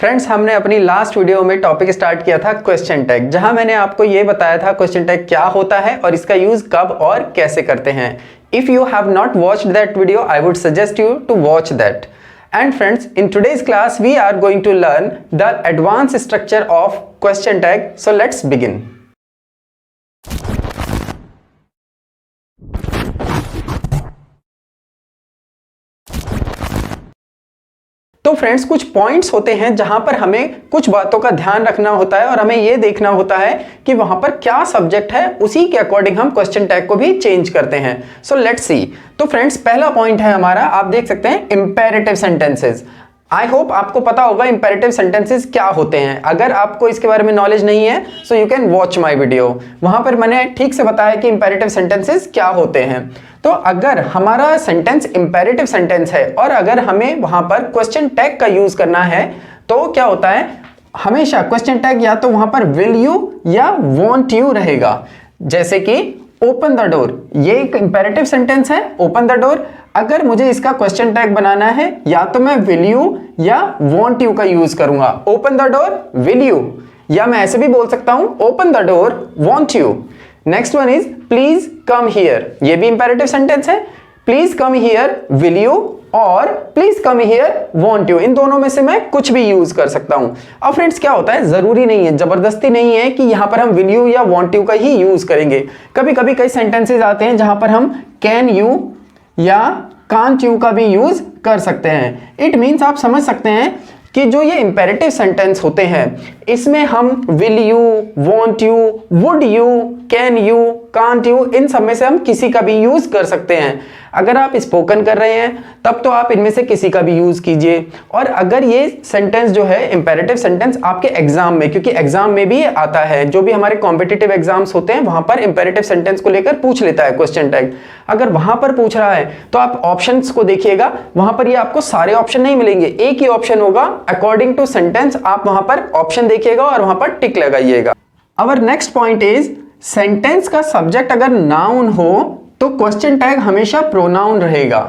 Friends, हमने अपनी last video में टॉपिक स्टार्ट किया था क्वेश्चन टैग, जहां मैंने आपको ये बताया था क्वेश्चन टैग क्या होता है और इसका यूज कब और कैसे करते हैं। If you have not watched that video, I would suggest you to watch that. And friends, in today's class we are going to learn the advanced structure of question tag. So let's begin. तो friends, कुछ points होते हैं जहां पर हमें कुछ बातों का ध्यान रखना होता है और हमें यह देखना होता है कि वहां पर क्या सब्जेक्ट है, उसी के अकॉर्डिंग हम क्वेश्चन टैग को भी चेंज करते हैं। So let's see. तो फ्रेंड्स, पहला पॉइंट है हमारा, आप देख सकते हैं, इंपेरेटिव सेंटेंसेस। आई होप आपको पता होगा इंपेरेटिव सेंटेंसेस क्या होते हैं। अगर आपको इसके बारे में नॉलेज नहीं है so you can watch my video, वहां पर मैंने ठीक से बताया कि इंपेरेटिव सेंटेंसेस क्या होते हैं। तो अगर हमारा सेंटेंस इंपेरेटिव सेंटेंस है और अगर हमें वहां पर क्वेश्चन टैग का यूज करना है तो क्या होता है, हमेशा क्वेश्चन टैग या तो वहां पर विल यू या वॉन्ट यू रहेगा। जैसे कि ओपन द डोर, ये एक इंपेरेटिव सेंटेंस है, ओपन द डोर। अगर मुझे इसका क्वेश्चन टैग बनाना है या तो मैं विल यू या वॉन्ट यू का यूज करूंगा। Open the door will you, या मैं ऐसे भी बोल सकता हूं open the door won't you. Next one is please come here, ये भी इंपेरेटिव सेंटेंस है। Please come here will you और please come here won't you, इन दोनों में से मैं कुछ भी यूज कर सकता हूं। अब फ्रेंड्स, क्या होता है, जरूरी नहीं है, जबरदस्ती नहीं है कि यहां पर हम विल यू या वॉन्ट यू का ही यूज करेंगे। कभी कभी कई सेंटेंसेस आते हैं जहां पर हम कैन यू या कांट यू का भी यूज कर सकते हैं। इट मीन्स आप समझ सकते हैं कि जो ये इंपेरेटिव सेंटेंस होते हैं इसमें हम will you, won't you, would you, can you, can't you, इन सब में से हम किसी का भी यूज कर सकते हैं। अगर आप स्पोकन कर रहे हैं तब तो आप इनमें से किसी का भी यूज कीजिए। और अगर ये सेंटेंस जो है इंपेरेटिव सेंटेंस आपके एग्जाम में, क्योंकि एग्जाम में भी आता है, जो भी हमारे कॉम्पिटिटिव एग्जाम्स होते हैं वहां पर इंपेरेटिव सेंटेंस को लेकर पूछ लेता है क्वेश्चन टैग। अगर वहां पर पूछ रहा है तो आप ऑप्शंस को देखिएगा, वहां पर ये आपको सारे ऑप्शन नहीं मिलेंगे, एक ही ऑप्शन होगा अकॉर्डिंग टू सेंटेंस। आप वहां पर ऑप्शन देखिएगा और वहां पर टिक लगाइएगा। Our next point is, sentence का सब्जेक्ट अगर नाउन हो तो क्वेश्चन टैग हमेशा प्रोनाउन रहेगा।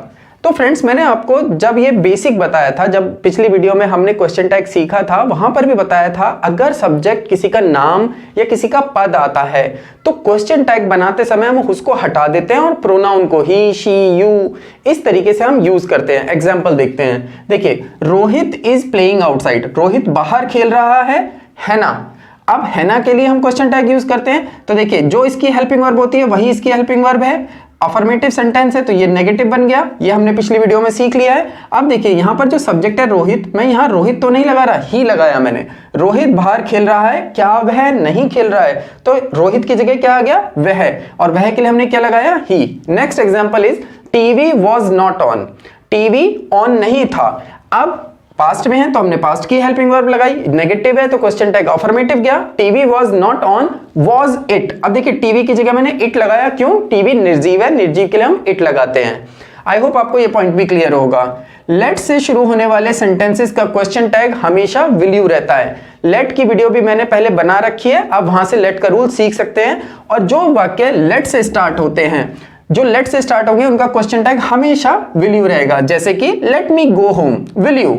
तो फ्रेंड्स, मैंने आपको जब ये बेसिक बताया था, जब पिछली वीडियो में हमने क्वेश्चन टैग सीखा था, वहां पर भी बताया था अगर सब्जेक्ट किसी का नाम या किसी का पद आता है तो क्वेश्चन टैग बनाते समय हम उसको हटा देते हैं और प्रोनाउन को ही, शी, यू, इस तरीके से हम यूज करते हैं। एग्जाम्पल देखते हैं। देखिए, Rohit is playing outside, Rohit बाहर खेल रहा है ना। अब हैना के लिए हम क्वेश्चन टैग यूज करते हैं, तो देखिए जो इसकी हेल्पिंग वर्ब होती है वही इसकी हेल्पिंग वर्ब है। अफर्मेटिव सेंटेंस है तो ये नेगेटिव बन गया, ये हमने पिछली वीडियो में सीख लिया है। अब देखिए यहां पर जो सब्जेक्ट है रोहित, मैं यहां रोहित तो नहीं लगा रहा, ही लगाया मैंने। रोहित बाहर खेल रहा है, क्या वह नहीं खेल रहा है, तो रोहित की जगह क्या आ गया, वह, और वह के लिए हमने क्या लगाया, ही। Next example is TV was not on, TV on नहीं था। अब पास्ट में है तो हमने पास्ट की हेल्पिंग वर्ब लगाई, नेगेटिव है तो क्वेश्चन टैग अफर्मेटिव गया। TV was not on, was it. अब देखिए टीवी की जगह मैंने इट लगाया, क्यों, टीवी निर्जीव है, निर्जीव के लिए हम इट लगाते हैं। आई होप आपको ये पॉइंट भी क्लियर होगा। लेट से शुरू होने वाले सेंटेंसेस का क्वेश्चन टैग हमेशा विल यू रहता है। लेट की वीडियो भी मैंने पहले बना रखी है, आप वहां से लेट का रूल सीख सकते हैं। और जो वाक्य लेट से स्टार्ट होते हैं, जो लेट से स्टार्ट होंगे उनका क्वेश्चन टैग हमेशा विल यू रहेगा। जैसे कि let me go home, will you.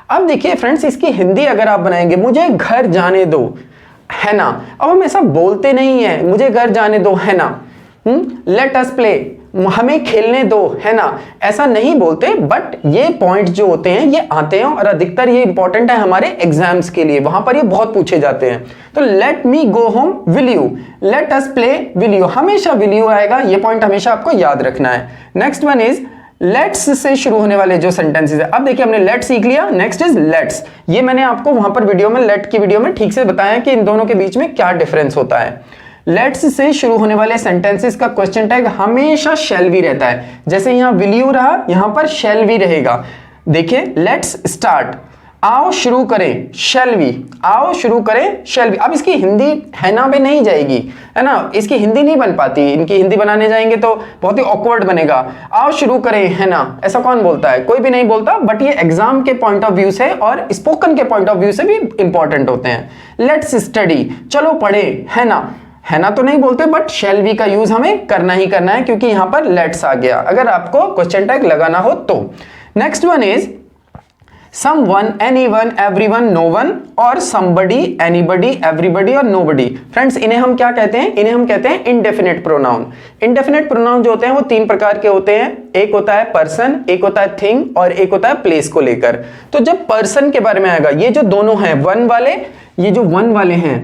अब देखिए फ्रेंड्स, इसकी हिंदी अगर आप बनाएंगे, मुझे घर जाने दो, है ना। अब हम ऐसा बोलते नहीं है, मुझे घर जाने दो, है ना। लेट अस प्ले, हमें खेलने दो, है ना, ऐसा नहीं बोलते। बट ये पॉइंट जो होते हैं ये आते हैं और अधिकतर ये इंपॉर्टेंट है हमारे एग्जाम्स के लिए, वहां पर ये बहुत पूछे जाते हैं। तो let me go home will you, let us play will you, हमेशा विल यू आएगा। ये पॉइंट हमेशा आपको याद रखना है। Next one is let's say शुरू होने वाले जो सेंटेंसेस है। अब देखिए हमने लेट सीख लिया, नेक्स्ट इज लेट्स। ये मैंने आपको वहां पर वीडियो में, लेट की वीडियो में ठीक से बताया कि इन दोनों के बीच में क्या डिफरेंस होता है। लेट्स से शुरू होने वाले सेंटेंसेस का क्वेश्चन टैग हमेशा शैल भी रहता है। जैसे यहां विल यू रहा, यहां पर शैल भी रहेगा। देखिए लेट्स स्टार्ट, आओ शुरू करें, शैल वी, आओ शुरू करें, शैल वी। अब इसकी हिंदी है ना पे नहीं जाएगी, है ना, इसकी हिंदी नहीं बन पाती। इनकी हिंदी बनाने जाएंगे तो बहुत ही ऑकवर्ड बनेगा। आओ शुरू करें, है ना, ऐसा कौन बोलता है, कोई भी नहीं बोलता। बट ये एग्जाम के पॉइंट ऑफ व्यू से और स्पोकन के पॉइंट ऑफ व्यू से भी इंपॉर्टेंट होते हैं। लेट्स स्टडी, चलो पढ़े, है ना तो नहीं बोलते, बट शैल वी का यूज हमें करना ही करना है, क्योंकि यहां पर लेट्स आ गया अगर आपको क्वेश्चन टैग लगाना हो तो। Next one is someone, anyone, everyone, no one और somebody, anybody, everybody और nobody। फ्रेंड्स इन्हें हम क्या कहते हैं? इन्हें हम कहते हैं इंडेफिनेट प्रोनाउन। इंडेफिनेट प्रोनाउन जो होते हैं वो तीन प्रकार के होते हैं, एक होता है पर्सन, एक होता है थिंग और एक होता है प्लेस को लेकर। तो जब पर्सन के बारे में आएगा, ये जो दोनों हैं वन वाले, ये जो वन वाले हैं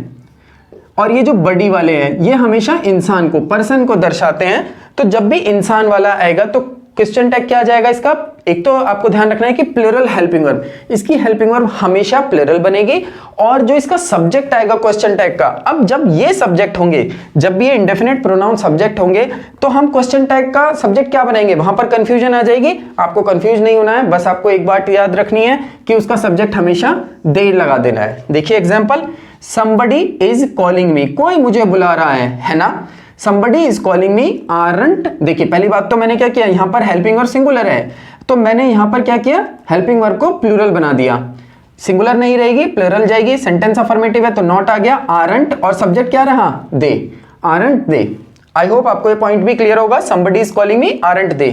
और ये जो बड़ी वाले हैं, ये हमेशा इंसान को, पर्सन को दर्शाते हैं। तो जब भी इंसान वाला आएगा तो क्वेश्चन टैग क्या आ जाएगा इसका? एक तो आपको ध्यान रखना है कि प्लूरल हेल्पिंग वर्ब, इसकी हेल्पिंग वर्ब हमेशा प्लूरल बनेगी। और जो इसका सब्जेक्ट आएगा क्वेश्चन टैग का, अब जब ये सब्जेक्ट होंगे, जब भी ये इंडेफिनेट प्रोनाउन सब्जेक्ट होंगे, तो हम क्वेश्चन टैग का सब्जेक्ट क्या बनाएंगे? वहां पर कंफ्यूजन आ जाएगी। आपको कंफ्यूज नहीं होना है, बस आपको एक बात याद रखनी है कि उसका सब्जेक्ट हमेशा दे लगा देना है। देखिए example, somebody is calling me, कोई मुझे बुला रहा है ना। somebody is calling me aren't, देखिए पहली बात तो मैंने क्या किया, यहां पर हेल्पिंग वर्ब सिंगुलर है, तो मैंने यहां पर क्या किया, हेल्पिंग वर्ब को प्लूरल बना दिया। सिंगुलर नहीं रहेगी, प्लूरल जाएगी। सेंटेंस अफर्मेटिव है तो नॉट आ गया, aren't और सब्जेक्ट क्या रहा? दे, aren't they। आई होप आपको ये पॉइंट भी क्लियर होगा। somebody is calling me aren't they।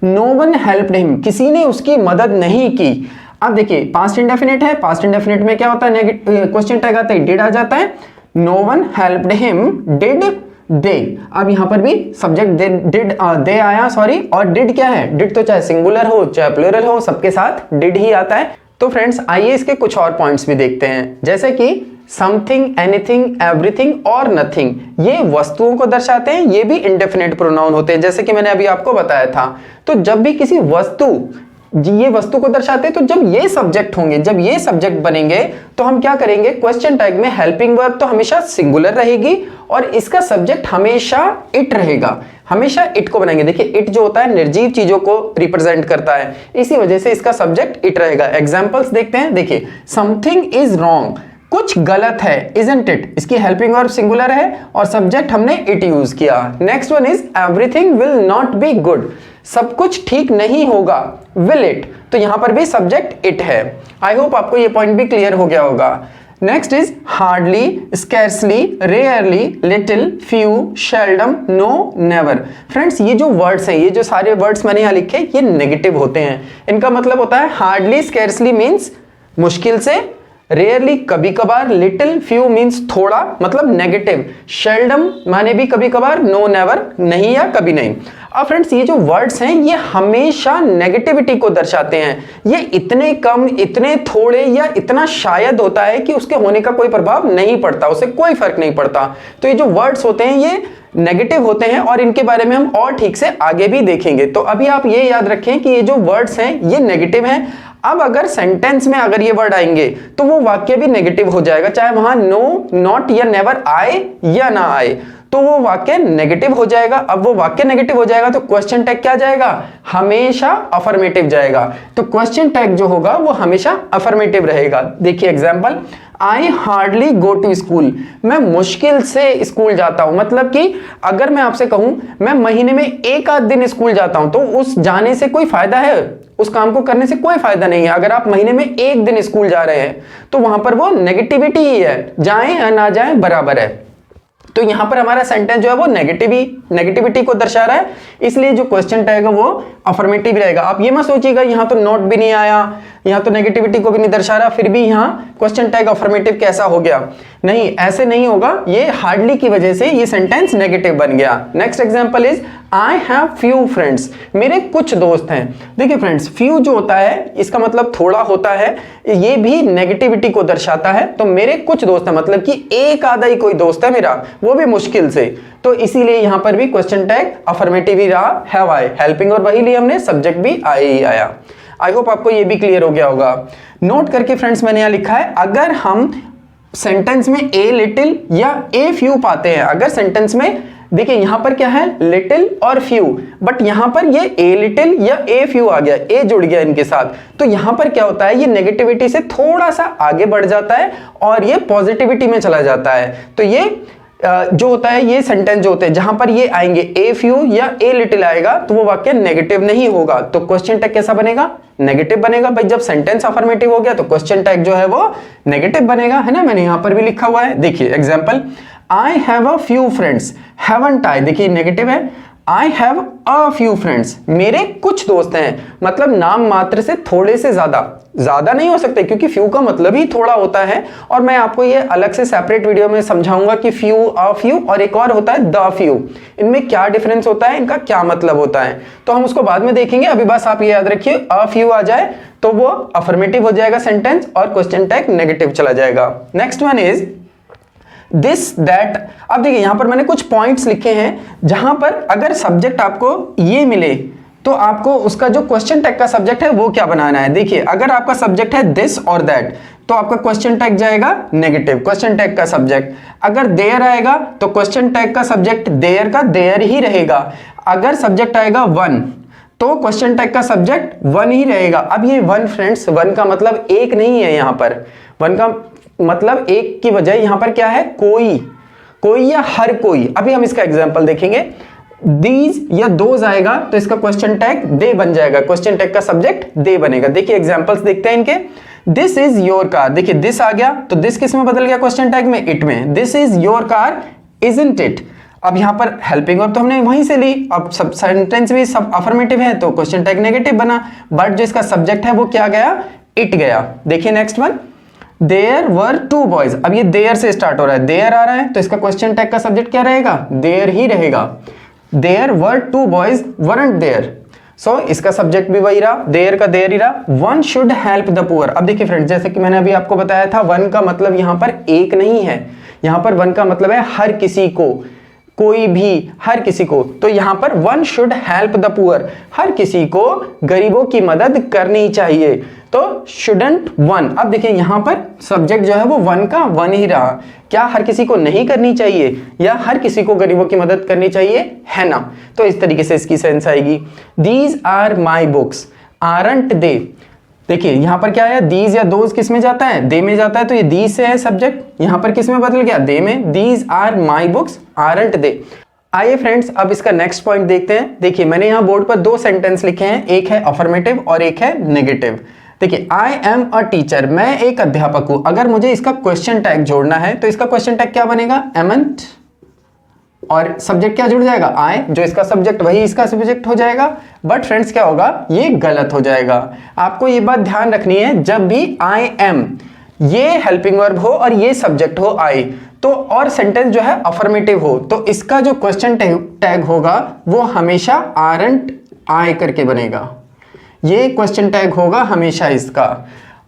no one helped him, किसी ने उसकी मदद नहीं की। अब देखिए पास्ट इंडेफिनिट है, पास्ट इंडेफिनिट में क्या होता है? क्वेश्चन टैग आता है, डिड आ जाता है। No one helped him, did they. अब यहां पर भी सब्जेक्ट डिड दे आया, सॉरी, और डिड क्या है? डिड तो चाहे सिंगुलर हो चाहे प्लूरल हो, सबके साथ डिड ही आता है। तो फ्रेंड्स आइए इसके कुछ और पॉइंट्स भी देखते हैं, जैसे कि समथिंग, एनीथिंग, एवरीथिंग और नथिंग, ये वस्तुओं को दर्शाते हैं, ये भी इंडेफिनेट प्रोनाउन होते हैं, जैसे कि मैंने अभी आपको बताया था। तो जब भी किसी वस्तु, ये वस्तु को दर्शाते हैं, तो जब ये सब्जेक्ट होंगे, जब ये सब्जेक्ट बनेंगे, तो हम क्या करेंगे? क्वेश्चन टैग में हेल्पिंग वर्ब तो हमेशा सिंगुलर रहेगी और इसका सब्जेक्ट हमेशा इट रहेगा, हमेशा इट को बनाएंगे। देखिए इट जो होता है निर्जीव चीजों को रिप्रेजेंट करता है, इसी वजह से इसका सब्जेक्ट इट रहेगा। एग्जांपल्स देखते हैं। देखिए समथिंग इज रॉन्ग, कुछ गलत है, इजंट इट, इसकी हेल्पिंग वर्ब सिंगुलर है और सब्जेक्ट हमने इट यूज किया। Next one is everything will not be good, सब कुछ ठीक नहीं होगा, विल इट, तो यहां पर भी सब्जेक्ट इट है। आई होप आपको ये पॉइंट भी क्लियर हो गया होगा। Next is hardly, scarcely, rarely, little, few, seldom, no, never. Friends ये जो वर्ड्स हैं, ये जो सारे वर्ड्स मैंने यहां लिखे, ये नेगेटिव होते हैं। इनका मतलब होता है हार्डली, स्कैर्सली मीन्स मुश्किल से, रेयरली कभी कभार, लिटिल, फ्यू मीन्स थोड़ा, मतलब नेगेटिव, शेल्डम माने भी कभी कभार, नो, नेवर नहीं या कभी नहीं। अब फ्रेंड्स ये जो वर्ड्स हैं ये हमेशा नेगेटिविटी को दर्शाते हैं। ये इतने कम, इतने थोड़े या इतना शायद होता है कि उसके होने का कोई प्रभाव नहीं पड़ता, उससे कोई फर्क नहीं पड़ता। तो ये जो वर्ड्स होते हैं ये नेगेटिव होते हैं और इनके बारे में हम और ठीक से आगे भी देखेंगे। तो अभी आप ये याद रखें कि ये जो वर्ड्स हैं ये नेगेटिव हैं। अब अगर सेंटेंस में अगर ये वर्ड आएंगे तो वो वाक्य भी नेगेटिव हो जाएगा, चाहे वहां नो, नॉट या नेवर आए या ना आए, तो वो वाक्य नेगेटिव हो जाएगा। अब वो वाक्य नेगेटिव हो जाएगा तो क्वेश्चन टैग क्या जाएगा? हमेशा अफर्मेटिव जाएगा। तो क्वेश्चन टैग जो होगा वो हमेशा अफर्मेटिव रहेगा। देखिए example, I hardly go to school, मैं मुश्किल से स्कूल जाता हूं, मतलब कि अगर मैं आपसे कहूं मैं महीने में एक आध दिन स्कूल जाता हूं तो उस जाने से कोई फायदा है? उस काम को करने से कोई फायदा नहीं है। अगर आप महीने में एक दिन स्कूल जा रहे हैं तो वहां पर वो नेगेटिविटी ही है, जाएं या ना जाएं बराबर है। तो यहां पर हमारा सेंटेंस जो है वो नेगेटिविटी को दर्शा रहा है, इसलिए जो क्वेश्चन टैग है वो अफर्मेटिव रहेगा। आप ये मत सोचिएगा यहां तो नॉट भी नहीं आया, यहां तो नेगेटिविटी को भी नहीं दर्शा रहा, फिर भी यहां क्वेश्चन टैग अफर्मेटिव कैसा हो गया? नहीं, ऐसे नहीं होगा, ये हार्डली की वजह से ये सेंटेंस नेगेटिव बन गया। Next example is I have few friends, मेरे कुछ दोस्त हैं। देखिए फ्रेंड्स फ्यू जो होता है इसका मतलब थोड़ा होता है, ये भी नेगेटिविटी को दर्शाता है। तो मेरे कुछ दोस्त हैं मतलब कि एक आधा ही कोई दोस्त है मेरा, वो भी मुश्किल से, तो इसीलिए यहां पर भी क्वेश्चन टैग अफर्मेटिव ही रहा। हैव आई, हेल्पिंग और वही लिया हमने, सब्जेक्ट भी आई ही आया। आई होप आपको ये भी क्लियर हो गया होगा। नोट करके फ्रेंड्स मैंने यहां लिखा है, अगर हम सेंटेंस में ए लिटिल या ए फ्यू पाते हैं, अगर सेंटेंस में देखिए यहां पर क्या है लिटिल और फ्यू, बट यहां पर ये ए लिटिल या ए फ्यू आ गया, ए जुड़ गया इनके साथ, तो यहां पर क्या होता है ये नेगेटिविटी से थोड़ा सा आगे बढ़ जाता है और ये पॉजिटिविटी में चला जाता है। तो ये जो होता है ये सेंटेंस जो होते हैं जहां पर ये आएंगे ए फ्यू या ए लिटिल आएगा तो वो वाक्य नेगेटिव नहीं होगा। तो क्वेश्चन टैग कैसा बनेगा? नेगेटिव बनेगा। भाई जब सेंटेंस अफर्मेटिव हो गया तो क्वेश्चन टैग जो है वो नेगेटिव बनेगा, है ना। मैंने यहां पर भी लिखा हुआ है, देखिए example, I have a few friends, haven't I, देखिए नेगेटिव है। I have a few friends, मेरे कुछ दोस्त हैं, मतलब नाम मात्र से थोड़े से ज्यादा नहीं हो सकते, क्योंकि फ्यू का मतलब ही थोड़ा होता है। और मैं आपको ये अलग से सेपरेट वीडियो में समझाऊंगा कि फ्यू, अ फ्यू और एक और होता है द फ्यू, इनमें क्या डिफरेंस होता है, इनका क्या मतलब होता है, तो हम उसको बाद में देखेंगे। अभी बस आप ये याद रखिए, अ फ्यू आ जाए तो वो अफर्मेटिव हो जाएगा सेंटेंस और क्वेश्चन टैग नेगेटिव चला जाएगा। Next one is this that. अब देखिए यहां पर मैंने कुछ पॉइंट्स लिखे हैं, जहां पर अगर सब्जेक्ट आपको ये मिले तो आपको उसका जो क्वेश्चन टैग का सब्जेक्ट है वो क्या बनाना है। देखिए अगर आपका सब्जेक्ट है दिस और दैट तो आपका क्वेश्चन टैग जाएगा नेगेटिव, क्वेश्चन टैग का सब्जेक्ट। अगर देयर आएगा तो क्वेश्चन टैग का सब्जेक्ट देयर का देयर ही रहेगा। अगर सब्जेक्ट आएगा वन तो क्वेश्चन टैग का सब्जेक्ट वन ही रहेगा। अब ये वन फ्रेंड्स, वन का मतलब एक नहीं है, यहां पर वन का मतलब एक की बजाय यहां पर क्या है, कोई या हर कोई। अभी हम इसका एग्जांपल देखेंगे। दीज या दोज आएगा तो इसका क्वेश्चन टैग दे बन जाएगा, क्वेश्चन टैग का सब्जेक्ट दे बनेगा। देखिए एग्जांपल्स देखते हैं इनके। दिस इज योर कार, देखिए दिस आ गया तो दिस किस में बदल गया, क्वेश्चन टैग में, इट में। This is your car isn't it. अब यहां पर हेल्पिंग वर्ब तो हमने वहीं से ली, अब सब सेंटेंस भी सब अफर्मेटिव है तो क्वेश्चन टैग नेगेटिव बना, बट जो इसका सब्जेक्ट है वो क्या गया, इट गया। देखिए next one, there were two boys. अब ये देयर से स्टार्ट हो रहा है, देयर आ रहा है तो इसका क्वेश्चन टैग का सब्जेक्ट क्या रहेगा, देयर ही रहेगा। There were two boys weren't there, so इसका सब्जेक्ट भी वही रहा, देयर का देयर ही रहा। One should help the poor. अब देखिए फ्रेंड्स, जैसे कि मैंने अभी आपको बताया था, वन का मतलब यहां पर एक नहीं है, यहां पर वन का मतलब है हर किसी को, कोई भी, हर किसी को। तो यहां पर one should help the poor, हर किसी को गरीबों की मदद करनी चाहिए, तो शुडंट वन। अब देखिए यहां पर सब्जेक्ट जो है वो वन का वन ही रहा। क्या हर किसी को नहीं करनी चाहिए या हर किसी को गरीबों की मदद करनी चाहिए, है ना। तो इस तरीके से इसकी सेंस आएगी। These are my books aren't they. देखिए यहां पर क्या है, दीज या दोज किस में जाता है, दे में जाता है, तो ये दीज से है सब्जेक्ट, यहां पर किस में बदल गया, दे में। These are my books aren't they. आइए फ्रेंड्स अब इसका नेक्स्ट पॉइंट देखते हैं। देखिए मैंने यहां बोर्ड पर दो सेंटेंस लिखे हैं, एक है अफर्मेटिव और एक है नेगेटिव। देखिए आई एम अ टीचर, मैं एक अध्यापक हूं। अगर मुझे इसका क्वेश्चन टैग जोड़ना है तो इसका क्वेश्चन टैग क्या बनेगा, एमंट, और सब्जेक्ट क्या जुड़ जाएगा, आई, जो इसका सब्जेक्ट वही इसका सब्जेक्ट हो जाएगा। बट फ्रेंड्स क्या होगा, ये गलत हो जाएगा। आपको ये बात ध्यान रखनी है, जब भी आई एम ये हेल्पिंग वर्ब हो और ये सब्जेक्ट हो आई, तो और सेंटेंस जो है अफर्मेटिव हो, तो इसका जो क्वेश्चन टैग होगा वो हमेशा आरंट आई करके बनेगा, ये क्वेश्चन टैग होगा हमेशा इसका।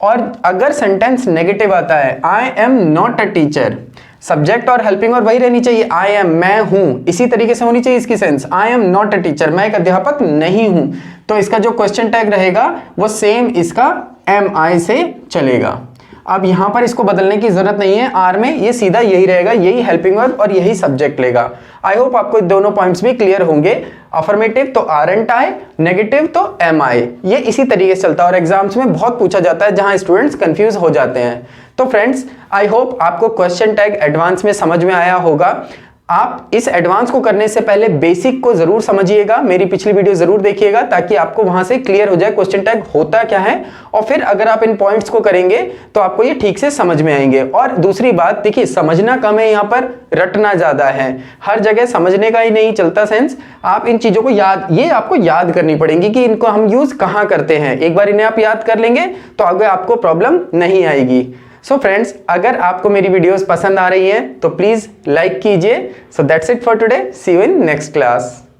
और अगर सेंटेंस नेगेटिव आता है, I am not a teacher, subject और हेल्पिंग वर्ब वही रहनी चाहिए, आई एम, मैं हूं, इसी तरीके से होनी चाहिए इसकी sense. I am not a teacher, मैं एक अध्यापक नहीं हूं, तो इसका जो क्वेश्चन टैग रहेगा वो सेम इसका एम आई से चलेगा। अब यहां पर इसको बदलने की जरूरत नहीं है, आर में ये सीधा यही रहेगा, यही हेल्पिंग वर्ब और यही सब्जेक्ट लेगा। आई होप आपको दोनों पॉइंट्स भी क्लियर होंगे। अफर्मेटिव तो आरंट आई, नेगेटिव तो एम आई, ये इसी तरीके से चलता है और एग्जाम्स में बहुत पूछा जाता है, जहां स्टूडेंट्स कंफ्यूज हो जाते हैं। तो फ्रेंड्स आई होप आपको क्वेश्चन टैग एडवांस में समझ में आया होगा। आप इस एडवांस को करने से पहले बेसिक को जरूर समझिएगा, मेरी पिछली वीडियो जरूर देखिएगा, ताकि आपको वहां से क्लियर हो जाए क्वेश्चन टैग होता क्या है। और फिर अगर आप इन पॉइंट्स को करेंगे तो आपको ये ठीक से समझ में आएंगे। और दूसरी बात देखिए, समझना कम है यहाँ पर, रटना ज्यादा है। हर जगह समझने का ही नहीं चलता सेंस, आप इन चीजों को ये आपको याद करनी पड़ेंगी कि इनको हम यूज कहाँ करते हैं। एक बार इन्हें आप याद कर लेंगे तो आगे आपको प्रॉब्लम नहीं आएगी। सो फ्रेंड्स, अगर आपको मेरी वीडियोस पसंद आ रही हैं तो प्लीज लाइक कीजिए। So that's it for today, see you in next class.